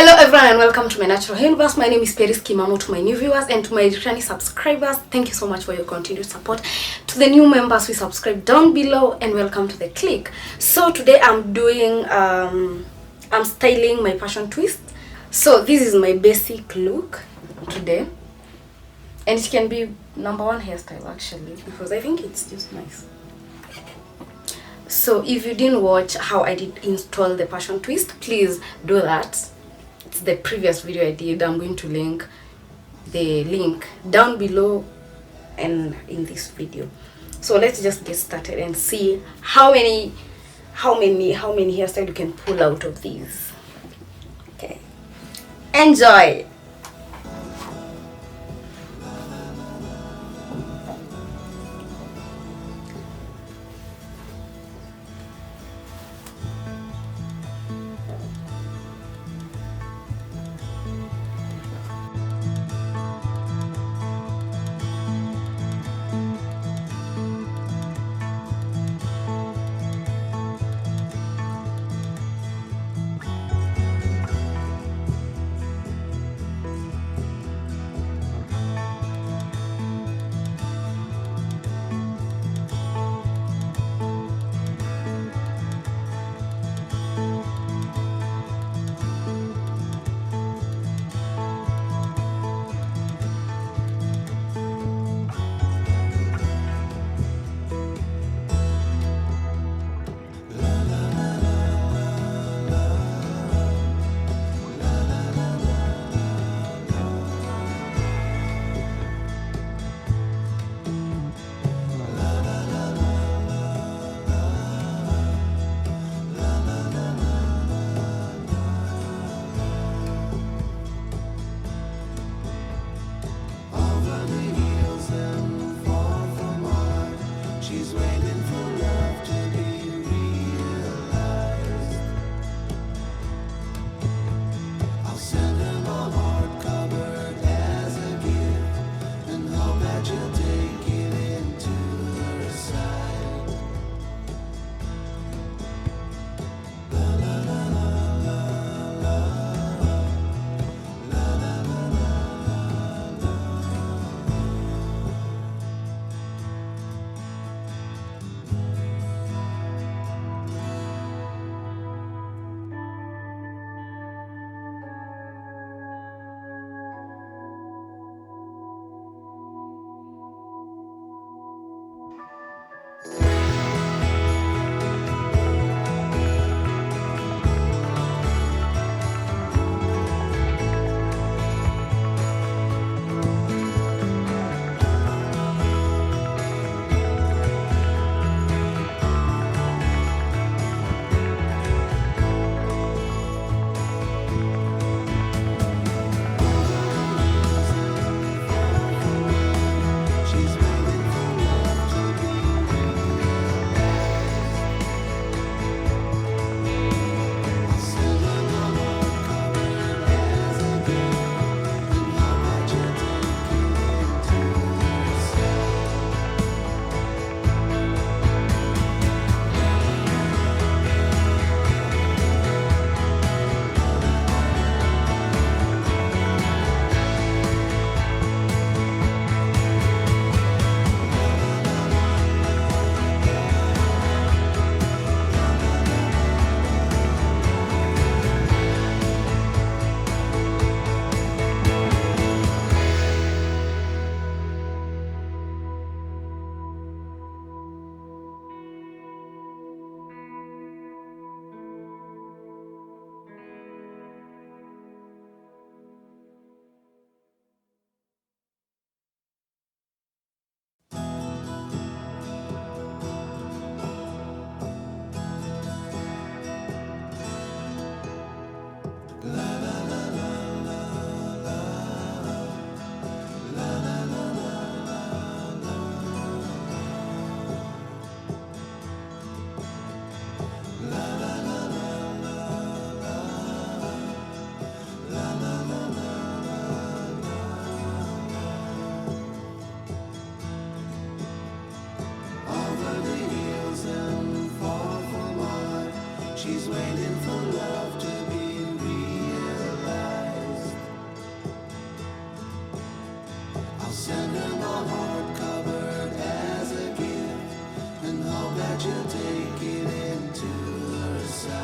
Hello everyone and welcome to my natural universe. My name is Peris Kimamo. To my new viewers and to my returning subscribers, thank you so much for your continued support. To the new members who subscribe down below, and welcome to the click. So today I'm doing I'm styling my passion twist. So this is my basic look today, and it can be number one hairstyle actually, because I think it's just nice. So if you didn't watch how I did install the passion twist, please do that. It's the previous video I did. I'm going to link the link down below and in this video. So let's just get started and see how many hairstyles you can pull out of these. Okay, enjoy. send her my heart covered as a gift, and hope that you'll take it into her side.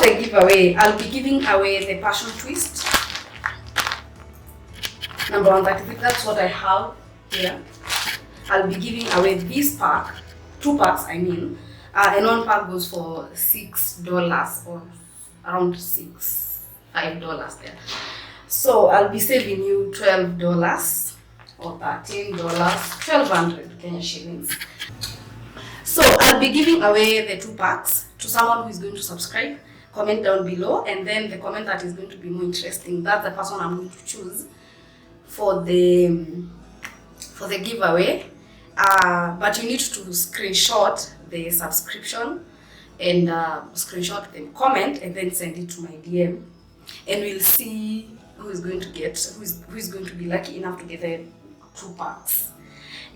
The giveaway, I'll be giving away the passion twist number 133. That's what I have here. I'll be giving away this pack, 2 packs I mean, and 1 pack goes for $6 or around $5 there. So I'll be saving you $12 or $13, 1,200 Kenya shillings. So I'll be giving away the 2 packs to someone who is going to subscribe. Comment down below, and then the comment that is going to be more interesting, that's the person I'm going to choose for the giveaway. But you need to screenshot the subscription and screenshot the comment and then send it to my DM, and we'll see who is going to get, who is going to be lucky enough to get the 2 packs.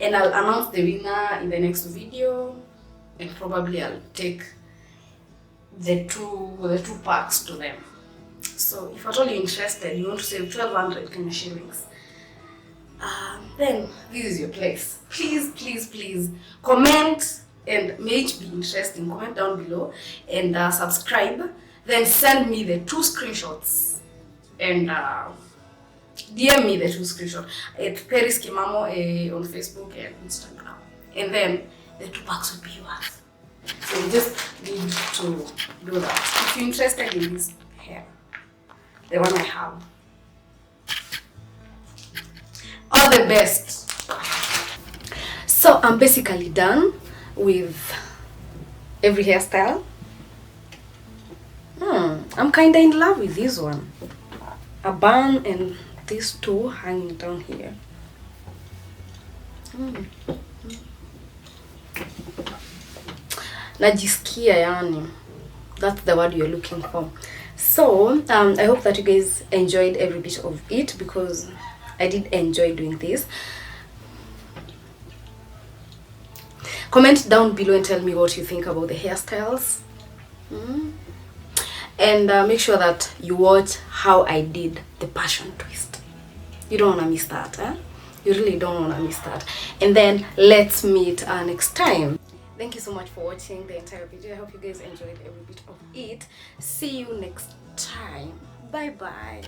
And I'll announce the winner in the next video, and probably I'll take the two packs to them. So if at all you're interested, you want to save 1,200 Kenya shillings, then this is your place. Please comment, and may it be interesting. Comment down below and subscribe. Then send me the 2 screenshots and DM me the 2 screenshots at Paris Kimamo on Facebook and Instagram, and then the 2 packs will be yours. So you just need to do that. If you're interested in this hair, the one I have. All the best. So I'm basically done. with every hairstyle. I'm kinda in love with this one. A bun and these two hanging down here. Najisikia yani. That's the word you're looking for. So I hope that you guys enjoyed every bit of it, because I did enjoy doing this. Comment down below and tell me what you think about the hairstyles. And make sure that you watch how I did the passion twist. You don't want to miss that, eh? You really don't want to miss that. And then let's meet next time. Thank you so much for watching the entire video. I hope you guys enjoyed every bit of it. See you next time. Bye bye.